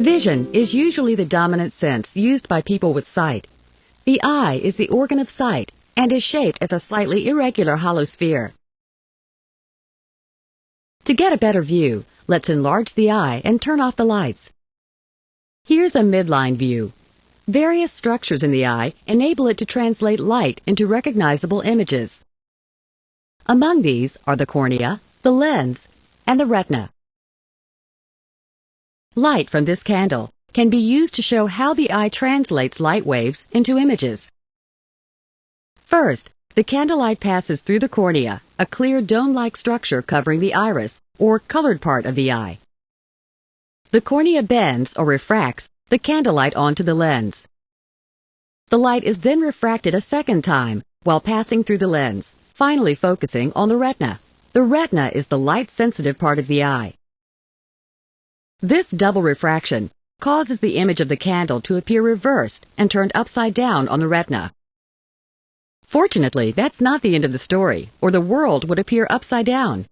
Vision is usually the dominant sense used by people with sight. The eye is the organ of sight and is shaped as a slightly irregular hollow sphere. To get a better view, let's enlarge the eye and turn off the lights. Here's a midline view. Various structures in the eye enable it to translate light into recognizable images. Among these are the cornea, the lens, and the retina. Light from this candle can be used to show how the eye translates light waves into images. First, the candlelight passes through the cornea, a clear dome-like structure covering the iris, or colored part of the eye. The cornea bends or refracts the candlelight onto the lens. The light is then refracted a second time while passing through the lens, finally focusing on the retina. The retina is the light-sensitive part of the eye. This double refraction causes the image of the candle to appear reversed and turned upside down on the retina. Fortunately, that's not the end of the story, or the world would appear upside down.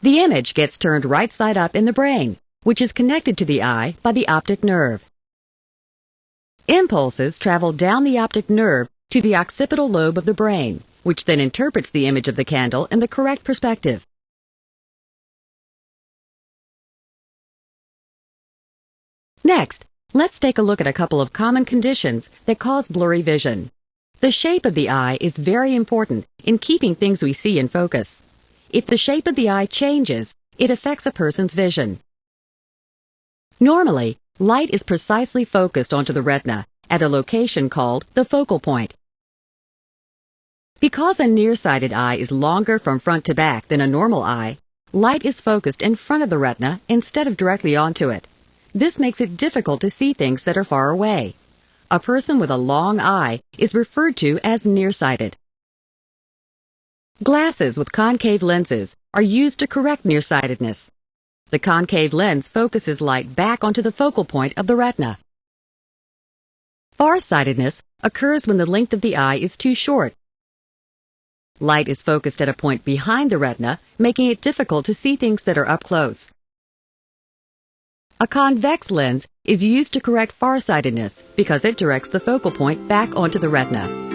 The image gets turned right side up in the brain, which is connected to the eye by the optic nerve. Impulses travel down the optic nerve to the occipital lobe of the brain, which then interprets the image of the candle in the correct perspective. Next, let's take a look at a couple of common conditions that cause blurry vision. The shape of the eye is very important in keeping things we see in focus. If the shape of the eye changes, it affects a person's vision. Normally, light is precisely focused onto the retina at a location called the focal point. Because a nearsighted eye is longer from front to back than a normal eye, light is focused in front of the retina instead of directly onto it. This makes it difficult to see things that are far away. A person with a long eye is referred to as nearsighted. Glasses with concave lenses are used to correct nearsightedness. The concave lens focuses light back onto the focal point of the retina. Farsightedness occurs when the length of the eye is too short. Light is focused at a point behind the retina, making it difficult to see things that are up close. A convex lens is used to correct farsightedness because it directs the focal point back onto the retina.